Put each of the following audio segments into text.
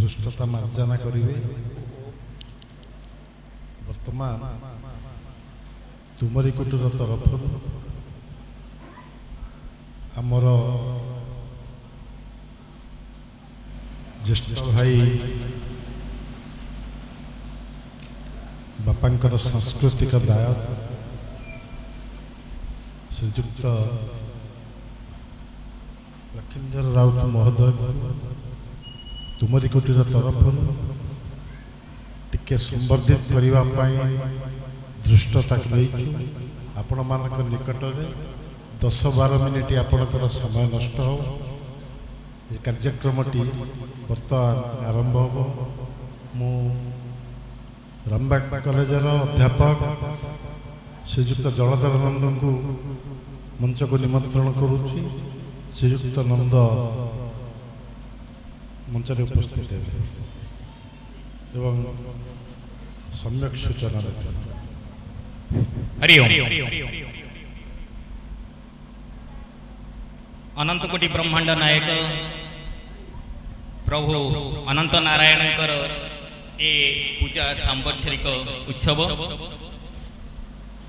धृष्टता मार्जना करिवे। वर्तमान तुमरी कुटीर तरफ आमर ज्येष्ठ भाई बापांकर सांस्कृतिक दायक श्रीजुक्त लखींद्र राउत महोदय तुमरी कुटीर तरफ टिके संवर्धित करने दृष्टता आपण मान निकट में 10-12 मिनिट आपणकर समय नष्ट हो कार्यक्रमटी बर्तमान आरंभ हो। मु रामबाग कॉलेजर अध्यापक श्रीजुक्त जलधर नंद को मंच को निमंत्रण करुच्ची। श्रीजुक्त नंद मंच में उपस्थित है एवं सम्यक सूचना देते। हरि ओम। अनंत कोटि ब्रह्मांड नायक प्रभु अनंत नारायण ए पूजा सांवत्सरिक उत्सव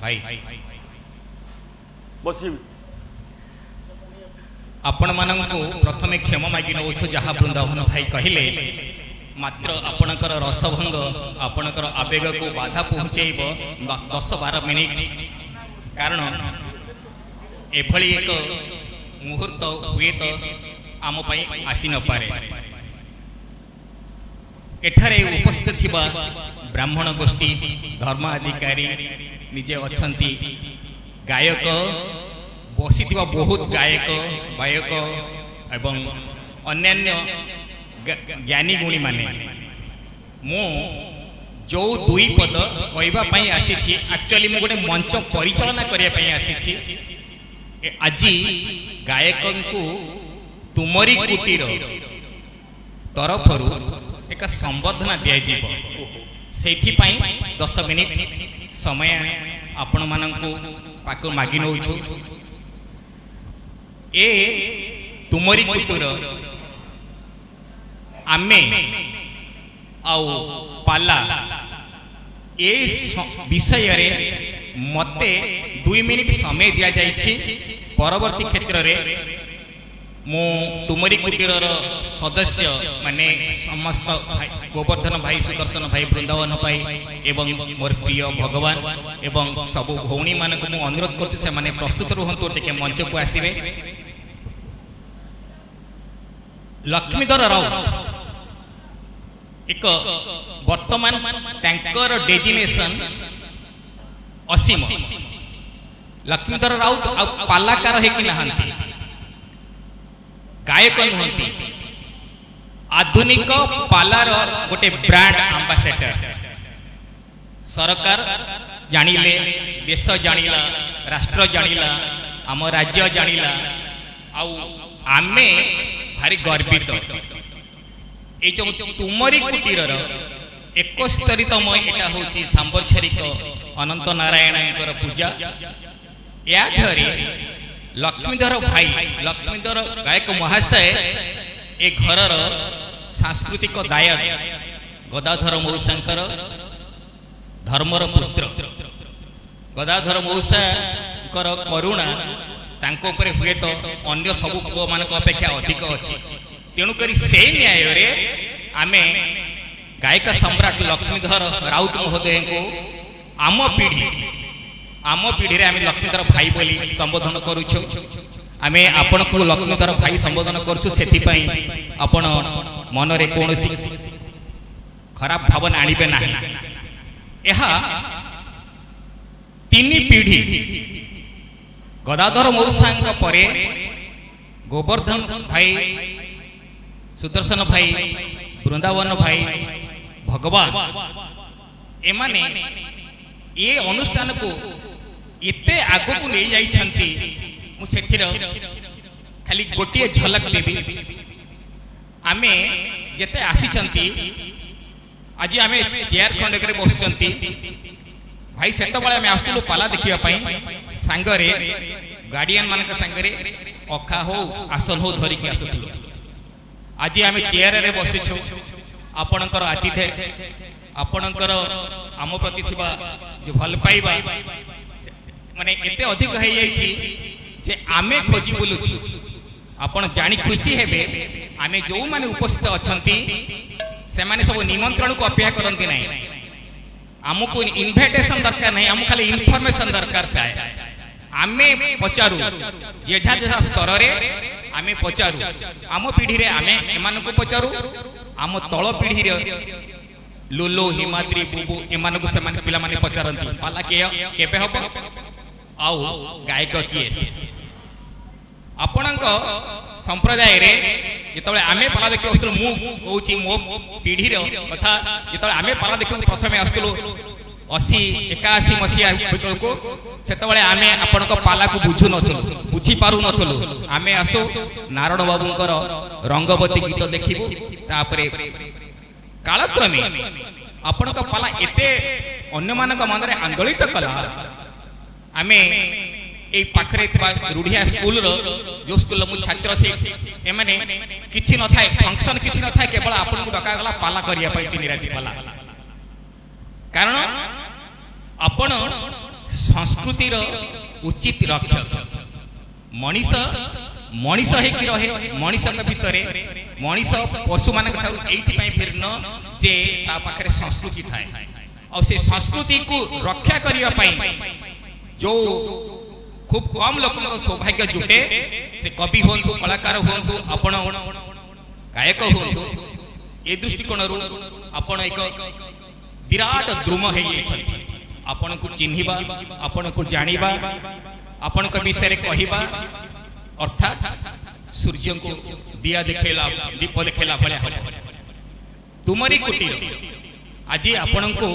भाई आपण मानू प्रथमे क्षमा मागि नौ जहाँ वृंदावन भाई कहले मात्र आपणकर रसभंग आपणकर आवेग को बाधा पहुँचेब 10-12 मिनिट कारण एभली एक मुहूर्त हुए तो आम आसी न पारे। एठारे उपस्थित थिबा ब्राह्मण गोष्ठी धर्म अधिकारी निजे अछंती गायक बसी बहुत गायक गायक एवं अन्यान्य ज्ञानी गुणी माने मु जो दुई पद कहवाई आसी एक्चुअली मु गोटे मंच परिचालना करने आसी आज गायक को तुमरी कुटीर तरफ एक संबर्धना दिज्व से 10 मिनिट समय आपण मानू पाक मागि नौ ए तुमरी कुटीर आमे आउ पाला ए विषय रे मते 2 मिनिट समय दिया जाइछि। परवर्ती क्षेत्र रे मु तुमरी कुटीर सदस्य माने समस्त गोवर्धन भाई सुदर्शन भाई वृंदावन भाई एवं मोर प्रिय भगवान एवं सब भौणी मान को अनुरोध करछु से माने प्रस्तुत रुहंतु टिके मंच को आसीबे। लक्ष्मीधर राउत एक वर्तमान टैंकर डेजिनेशन असीम लक्ष्मीधर राउत पालाकार है कि नहांती गायक नुहंती आधुनिक पालार गोटे ब्रांड आंबासेडर सरकार जानिले देश जानिला राष्ट्र जानिला आम राज्य जानिला आमे भारी गर्वित ये जो तुमरी कुटीर 71तम एटा होची सांवत्सरिक अनंत नारायण पूजा या घरे लक्ष्मीधर भाई लक्ष्मीधर गायक महाशय ए घरर सांस्कृतिक दायक गदाधर मौसांकर धर्मर पुत्र गदाधर मौसांकर करुणा तांको उपरे हुए तो अन्य सब पुओ मानक अपेक्षा अधिक अच्छी तेणुकरी से न्याय रे आमे गायक सम्राट लक्ष्मीधर राउत महोदय को आम पीढ़ी रे आमे लक्ष्मीधर भाई बोली संबोधन करूछु। आमे आपण को लक्ष्मीधर भाई संबोधन करूछु सेति पई आपण मन रे कोनोसी खराब भावना आनिबे नाही। एहा 3 पीढ़ी गदाधर मौसांक परे गोवर्धन भाई सुदर्शन भाई वृंदावन भाई भगवान एमाने ये अनुष्ठान को इते आगो को ले जाइछंती मु सेथिर खाली गोटिए झलक देबी। आमे जेते आसीचंती आज आमे चेयर खंडे करे बसचंती भाई सेत बळे आमे आस्तलु पाला देखिबा पई सांगरे गार्डियन मानक सांगरे अखा हो आसन हो धरी के आसथि। आज आमे चेयर रे बसिछु आपणकर आतिथ्य आपणकर आम प्रति थिबा जो भल पाइबा माने एते अधिक हो जाइछि जे आमे खोजी बुलुछु आपण जानी खुशी हेबे आमे जो माने उपस्थित अछंती से माने सब निमंत्रण को अपेक्षा करंती नहीं आमको इनविटेशन दरकार नहीं आम खाली इनफॉरमेशन दरकार था आमे पचारू जेझा जेझा स्तर रे आमे पचारू आम पीढ़ी रे आमे एमान को पचारू आम तळ पीढ़ी रे लुलो हिमाद्री बुबू एमान को से पिला माने पचारंती पाला केबे हबो आउ गायक किए आपणक संप्रदाय रे जेतबे आमे पाला देखि आस्तु मु कहूची मो पीढ़ी रे कथा जेतबे आमे पाला देखि प्रथमे आस्तु 80 81 मसिया को सेतबे आमे आपणक पाला को बुझु नथलु बुझी पारु नथलु आमे आसो नारायण बाबूंकर रंगवती गीत देखिबु तापरे कालक्रमे आपणक पाला एते अन्य मानक मन रे आंदोलित कला आमे ए पाखरे रूढ़िया स्कूल जो स्कूल मु छात्र से एमाने किछि न थाए फंक्शन किछि न थाए केवल आपन को डका गला पाला करिया पई तीन राती पाला कारण आपण संस्कृति रो उचित रक्षक मनीष मनीष हे कि रहे मनीष के भितरे मनीष पशु मान ठारू एथि पई भिन्न जे ता पाखरे संस्कृति थाए और से संस्कृति को रक्षा करिया पई जो खूब कम लोक सौभाग्य जुटे से कवि हूँ कलाकार हूँ आपण गायक हूँ ए दृष्टिकोण आपण एक विराट द्रुम आपण को चिन्हिबा आपण को जानिबा आपण को विषय कहबा अर्थात सूर्य को दिया देखेला दीप देखेला भले तुमरी कुटीर आज आपण को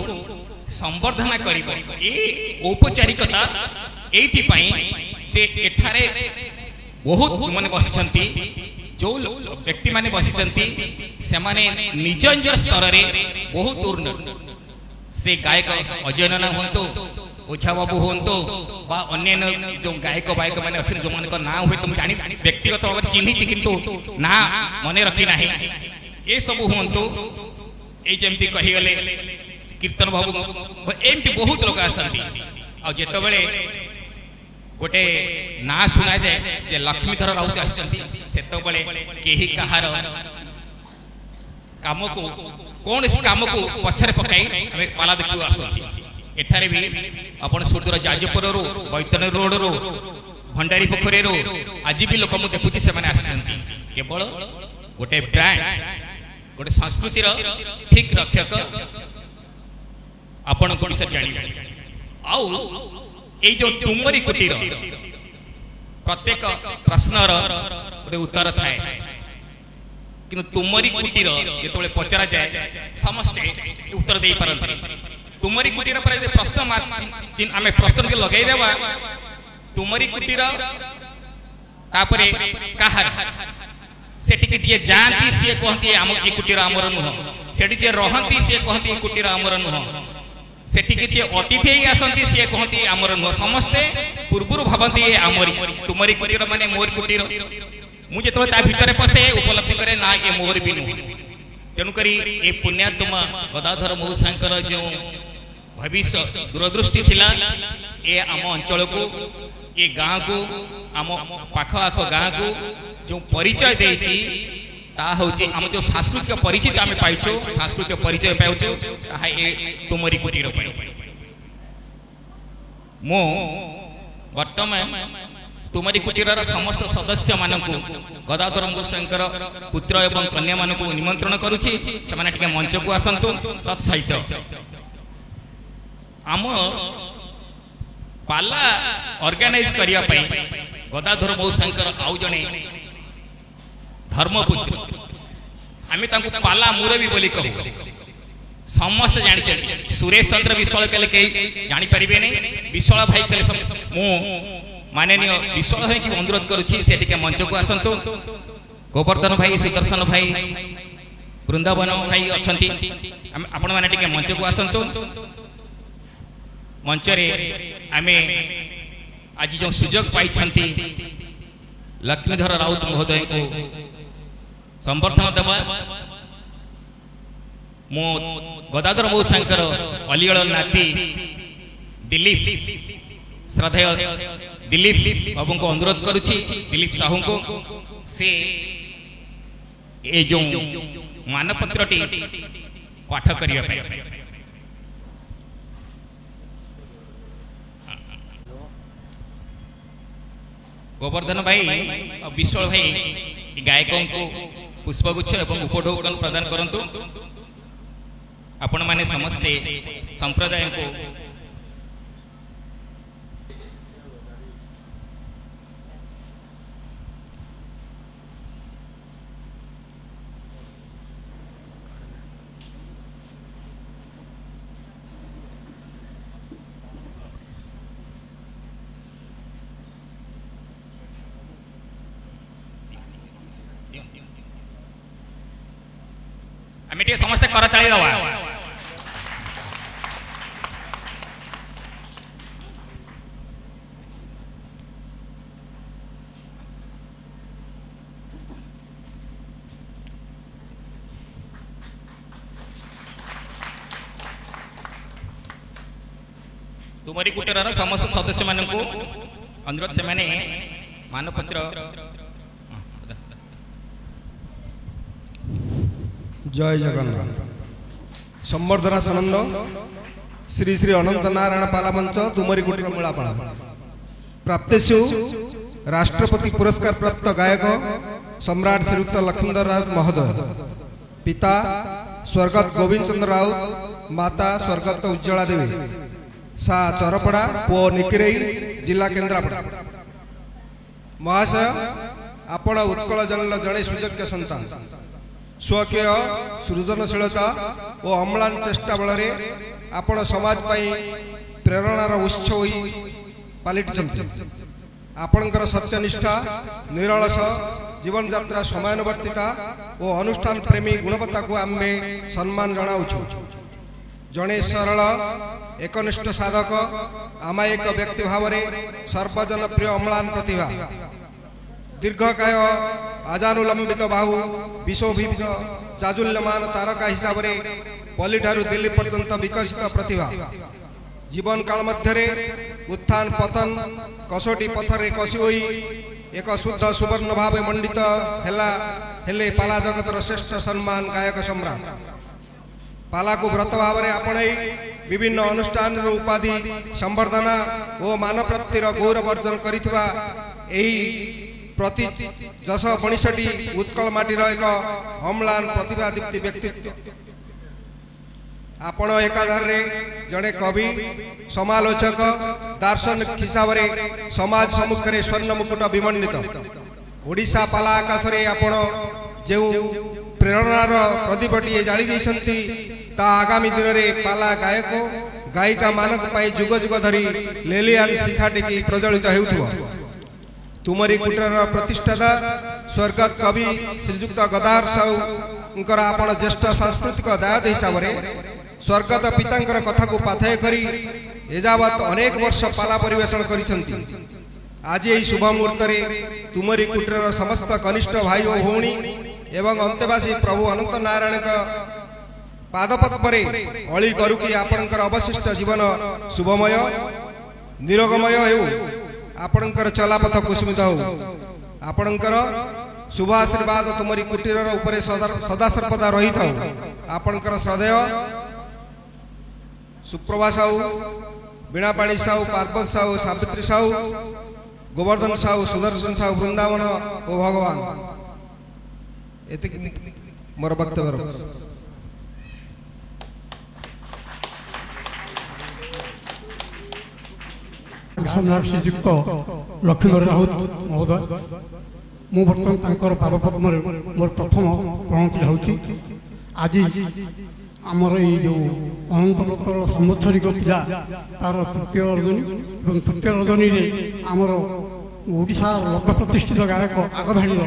संवर्धना करिबो ए औपचारिकता एथि पई जे एठारे बहुत माने बसिचंती जो व्यक्ति माने बसिचंती से माने निज निज स्तर रे बहुत उन्नत से गायक अजय नाना होंतो ओझा बाबू होंतो बा अन्य जो गायक बायक माने अछन जो माने नाम होय तुम जानि व्यक्तिगत भाव चिन्हि छि किंतु ना मने रखी नाही ए सब होंतो ए जेमती कहि गले कीर्तन बाबू एमती बहुत लोग आसंती आ जेतो बेले गोटे ना सुना जाए जे लक्ष्मीधर राउत आछंती सेतो बेले केही कहार काम को कौन इस काम को पछरे पकाई हमें पाला देखु आसंती एठारे भी आपण सुदूर जाजपुर रो बैतन रोड रो भंडारी पोखरे रो आज भी लोक मु देखुची से माने आछंती केवल गोटे ब्रांड गोटे संस्कृति रो ठीक रक्षक आपण को विषय जानि आउ ए जो तुमरी कुटीर प्रत्येक प्रश्न गोटे उत्तर थाए कि तुमरी कुटीर जेतबे पचरा जाए समस्ते उत्तर दे पारंती तुमरी कुटीर पर प्रश्न आमे प्रश्न के लगाई देबा तुमरी कुटीर तापरे काहार सेठी के जे जानती से कहती हम ए कुटीर हमर नुह सेठी जे रहंती से कहती ए कुटीर हमर नुह सेठी के जे अतिथि आसंती से कहती हमर नुह समस्ते पूर्वरु भाबंती ए हमरी तुमरी कुटीर माने मोर कुटीर मु जेतो ता भीतर पसे उपलब्धि करे ना ए मोर बिनु तेनु करी ए पुण्यात्मा गदाधर मौसांकर जो भविष्य दूरदृष्टि थिला ए आम अंचल को ए गाँ को आम पाख आख गाँ को जो परिचय देछि ता होछि हम जो सांस्कृतिक परिचय आमे पाइछो सांस्कृतिक परिचय पाउछो ता ए तुमरी कुटीर पई मो वर्तमान तुमरी कुटीर समस्त सदस्य मानकु गदाधर मौसांकर पुत्र एवं कन्या मानकु निमंत्रण करूछि से माने टिके मंच को आसंतु तत्सहित आम पाला ऑर्गेनाइज करिया पई गदाधर मौसांकर आउ जने धर्मपुत्र आमे तांको पाला मुरबी बोली कहू समस्त जानि सुरेश चंद्र विश्वाल कले के जानि परिबे नै विश्वाल भाई कले मु माननीय विश्वाल भाई की अनुरोध करूछि से टिके मंच को आसंतु गोवर्धन भाई सुदर्शन भाई वृंदावन भाई अछंती आपण माने टिके मंच को आसंतु मंच रे आमे आज जो सुजोग पाई छंती लक्ष्मीधर राउत महोदय को संबर्धन देवा मो गदाधर मौसांकर अलीगढ़ नाती दिलीप श्रद्धेय दिलीप बाबू को अनुरोध करुछि दिलीप साहू को से ए जो मानपत्रटी पाठ करिया पे गोवर्धन भाई और विश्वल भाई गायकों को पुष्पगुच्छ एवं उपढौकन प्रदान करंतु आपण माने समस्ते संप्रदाय को आम समस्ते करताली दवा तुमरी कुटीर समस्त सदस्य मान अनुरोध से माने मानपत्र जय जगन्नाथ संवर्धना सनंद श्री श्री अनंत नारायण पालामंच तुमरी कुटीर मूलापाड़ा प्राप्तेषु राष्ट्रपति पुरस्कार प्राप्त गायक सम्राट श्रीयुक्त लक्ष्मीधर राउत महोदय, पिता स्वर्गत गोविंद चंद्र राउत, माता स्वर्गत उज्ज्वला देवी, सा चरपड़ा पो निकिरेई जिला केन्द्रापड़ा। महाशय आपण उत्कल जनल जड़े सुयोग्य सन्तान स्वकीय सृजनशीलता और अम्लान चेष्टा बल आपण समाज प्रेरणार उत्स होई पलटि आपणकर सत्यनिष्ठा निरलस जीवन यात्रा समयानुवर्तिता और अनुष्ठान प्रेमी गुणवत्ता को आम सम्मान जनाऊँ। जड़े सरल एकनिष्ठ साधक आमायिक व्यक्ति भाव में सर्वजन प्रिय अम्लान प्रतिभा दीर्घकाय आजानुलंबित बाहु विशोभित जाजुल्यमान तारका हिसाब से पल्ली ठारू दिल्ली पर्यंत विकसित प्रतिभा जीवन काल मध्य उत्थान पतन कसोटी पथर कषि होई एक शुद्ध सुवर्ण भाव मंडित हेले पाला जगतर श्रेष्ठ सम्मान गायक सम्राट पाला को व्रत भाव में आपणई विभिन्न अनुष्ठान उपाधि संवर्धना और मान प्राप्तिर गौरव अर्जन करिथिबा एही प्रति जस बणिसटी उत्कल माटीर एक अम्लान प्रतिभा दीप्ति व्यक्तित्व आपण एकाधार जड़े कवि समालोचक दार्शनिक हिसाब से समाज सम्मुख में स्वर्ण मुकुट विमंडित ओडिशा पाला आकाश में आपण जो प्रेरणार प्रदीपटी जाली देइछंती ता आगामी दिन में पाला गायक गायिका मानक पाई जुग जुग धरी लेलियान शिखाटी प्रज्वलित हेउथबो। तुमरी कुटीर प्रतिष्ठाता स्वर्गत कवि श्रीजुक्त गदार साहूंकर आपण ज्येष्ठ सांस्कृतिक दायित्व हिसाब से स्वर्गत पितांकर कथा को पाथय करी एजावत अनेक वर्ष पाला परिवेषण करिसंती। आज यही शुभ मुहूर्त में तुमरी कुटीर समस्त कनिष्ठ भाई और भौणी एवं अंतेवासी प्रभु अनंत नारायण पादपद्मे अली करुकी आपणकर अवशिष्ट जीवन शुभमय निरोगमय हो आपणकर चलापथ कुसुमित हो आपणकर शुभ आशीर्वाद तुमरी कुटीर उपरे सदा सर्वदा रही था। आपणकर श्रद्धेय सुप्रभा साहू बीणापाणी साहू पार्वत साहू सावित्री साहू गोवर्धन साहू सुदर्शन साहू वृंदावन ओ भगवान एति मोर वक्तव्य सम्राट श्रीजुक्त लक्ष्मीधर राउत महोदय मु बर्तमान पादपद्म मोर प्रथम प्रणति जाऊँगी। आज आमर जो अनंतर संवत्सरिक पिला तार तृतीय रजनी और तृतीय रजनी आमर ओडिशा लग्न प्रतिष्ठित गायक आगधाड़ी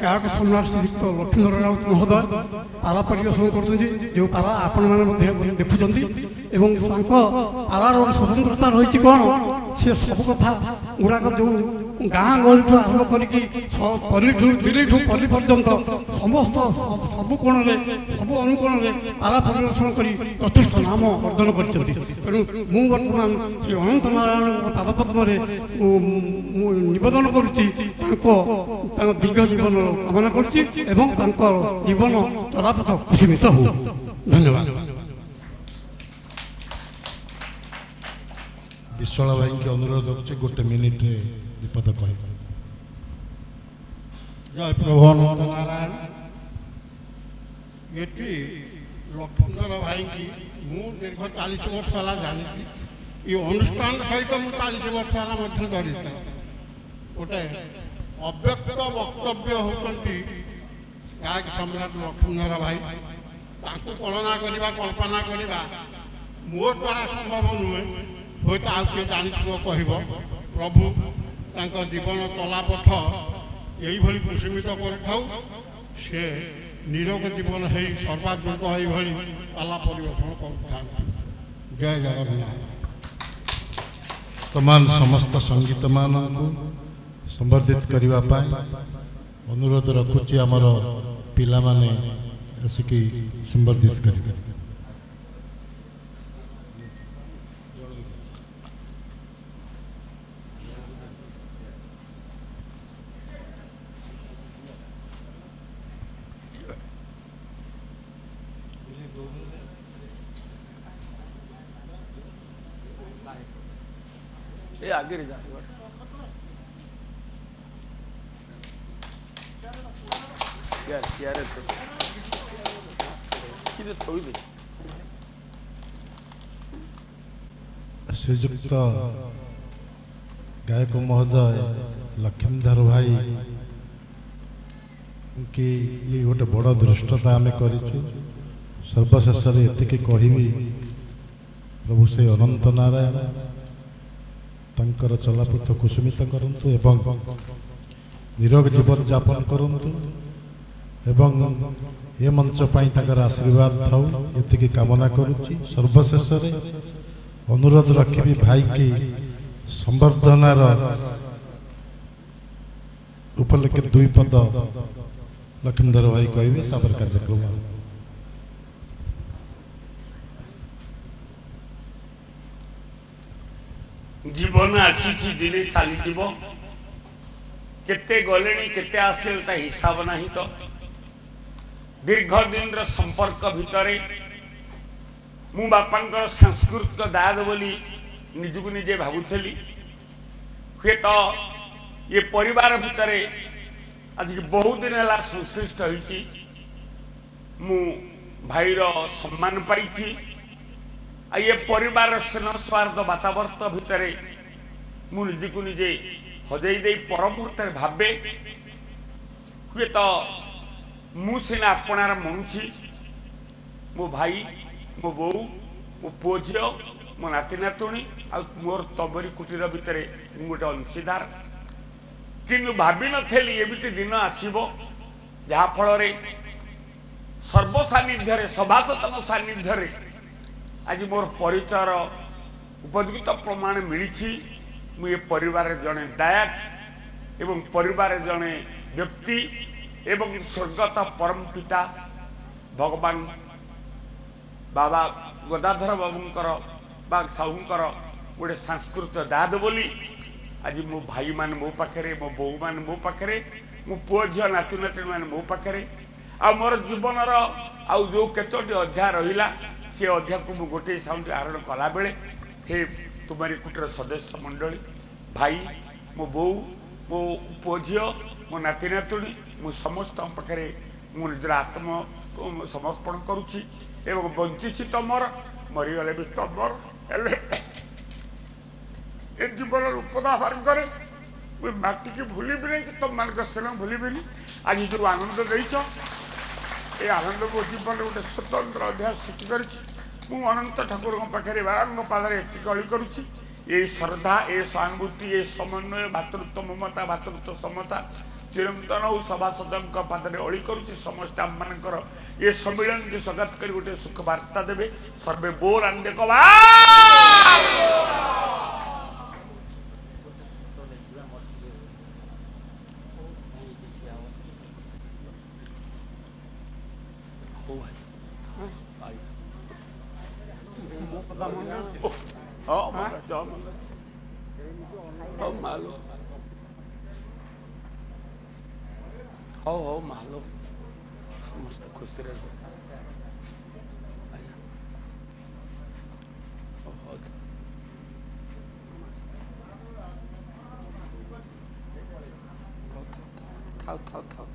गायक सम्राट श्रीजुक्त लक्ष्मीधर राउत महोदय पाला परिवेषण कर पाला आपण मैंने देखुं एवं पालार स्वतंत्रता रही कौन सी सब कथा गुड़ाक जो ଗାଁ ଗହଳିଠୁ ଆରମ୍ଭ କରିକି ଦିଲ୍ଲୀଠୁ ପଲ୍ଲୀ ପର୍ଯ୍ୟନ୍ତ ସମସ୍ତ ସବୁ କୋଣରେ ସବୁ ଅନୁକୋଣରେ ପାଲା ପରିଦର୍ଶନ କରି ଯଥେଷ୍ଟ ନାମ ଅର୍ଜନ କରିଛନ୍ତି। ତେଣୁ ମୁଁ ବର୍ତ୍ତମାନ ଶ୍ରୀ ଅନନ୍ତ ନାରାୟଣଙ୍କ ପାଦପଦ୍ମରେ ମୁଁ ନିବେଦନ କରୁଛି, ତାଙ୍କ ଦୀର୍ଘ ଜୀବନର କାମନା କରୁଛି ଏବଂ ତାଙ୍କ ଜୀବନ ଚଲାପଥ କୁସୁମିତ ହଉ। ଧନ୍ୟବାଦ। ବିଶ୍ୱାଳ ଭାଇଙ୍କୁ ଅନୁରୋଧ କରୁଛି 1 ମିନିଟରେ ବିପଦ କହିବ। ଜୟ ପ୍ରଭୁ ଅନନ୍ତ ନାରାୟଣ। ଏଠି ଲକ୍ଷ୍ମୀଧର ଭାଇକି ମୁଁ ଦୀର୍ଘ 40 ବର୍ଷ ହେଲା ଜାଣିଛି। ଏ ଅନୁଷ୍ଠାନ ସହିତ ମୁଁ 40 ବର୍ଷ ହେଲା ମଧ୍ୟ ଜଡ଼ିତ। ଗୋଟେ ଅବ୍ୟକ୍ତ ବକ୍ତବ୍ୟ ହେଉଛନ୍ତି ଗାୟକ ସମ୍ରାଟ ଲକ୍ଷ୍ମୀଧର ଭାଇ। ତାଙ୍କୁ କଳନା କରିବା କଳ୍ପନା କରିବା ମୋ ଦ୍ୱାରା ସମ୍ଭବ ନୁହେଁ। ହୁଏତ ଆଉ କିଏ ଜାଣିଥିବ କହିବ। ପ୍ରଭୁ ତାଙ୍କ ଜୀବନ ଚଲାପଥ ଏଇଭଳି କୁସୁମିତ କରିଥାଉ, ସେ ନିରୋଗ ଜୀବନ ହେଇ ସର୍ବାଦୃତ ଏଇଭଳି ପାଲା ପରିବେଷଣ କରୁଥାନ୍ତି। ଜୟ ଜଗନ୍ନାଥ। ବର୍ତ୍ତମାନ ସମସ୍ତ ସଙ୍ଗୀତମାନଙ୍କୁ ସମ୍ବର୍ଦ୍ଧିତ କରିବା ପାଇଁ ଅନୁରୋଧ ରଖୁଛି। ଆମର ପିଲାମାନେ ଆସିକି ସମ୍ବର୍ଦ୍ଧିତ କରିବେ। आगे जा श्रीजुक्त गायक महोदय लक्ष्मीधर भाई कि ये गोटे बड़ दृष्टता आम कर सर्वशेष एति कहबी प्रभु से अनंत नारायण तंकर चलापथ कुसुमित करंतु एवं निरोग जीवन यापन करंतु एवं ये मंच पाई तंकर आशीर्वाद थाउ एति कामना करुच्ची। सर्वशेष अनुरोध रखी भाई की संवर्धनार उपलक्षे 2 पद लक्ष्मीधर भाई कहबे तापर कार्यक्रम। जीवन आसी दिने चली केते गले केते आसिल ता हिसाब नहीं। तो दीर्घ दिन संपर्क भितर मु बापा सांस्कृतिक दाद बोली निजक निजे भावुली। हे तो ये परिवार भितर आज बहुत दिन है संश्लिष्ट होती मु भाईर सम्मान पाई। ये परिवार स्नेह स्वार्थ वातावरण भितर मु निजक निजे हजई दे परमुहूर्त भावे हे तो मु सीना अपनार मनुची मो भाई मो बो मो पुओ झी मो नाती नातुणी आ मोर तबरी कुटीर भितर गोटे अंशीदार किंतु भावी नथेली एमिति दिन आसीबो जहा फल सर्व सानिध्य सभासदों सानिध्य आज मोर परिचय उपयुक्त प्रमाण मिली। मुझे परिवार जड़े दायक एवं परिवार जड़े व्यक्ति एवं स्वर्गत परम पिता भगवान बाबा गदाधर बाबूंकर बा साहूंकर गोटे सांस्कृतिक दाद बोली आज मो भाई मान मो पाखे मो बो मान मो पाखे मो पुओ झी नाती नाती मान मो पाखे आ मोर जीवन जो केतोटी अध्याय रहिला से अध्याय को मु गोटे साउंड आरोप कला बेले हे तुम्हारी कुटीर सदस्य मंडली भाई मो बो मो पुओ झी मो नाती नातुणी मु समस्त पाखे मु निजर आत्म समर्पण करुच्ची एवं बंची तमर मरीगले भी तमर ए जीवन उपदा मार्ग माटी की भूल भी नहीं तुम मान स्नेह भूल आज जो आनंद देच ये आनंद मो जीवन गोटे स्वतंत्र अध्याय सृष्टि कर अनंत ठाकुर पाखे बारंग पादे एतिकली करुच्ची ये श्रद्धा ये सहानुभूति ये समन्वय भातृत्व ममता भातृत्व समता चिरंतन हो सभासदों पादे अली करुच्ची समस्त आम मानकर ये सम्मिलन की स्वागत कर गोटे सुख वार्ता देवे सर्वे बोल आंदे ହଉ ଭାଇ ଆଜ୍ଞା ମୋ କଥା ମନେ ଅଛି ହଁ ମନେ ଅଛି ହଉ ମାଲୋ ହଉ ହଉ ମାଲୋ ସମସ୍ତେ ଖୁସିରେ ଆଜ୍ଞା ହଉ ଥାଉ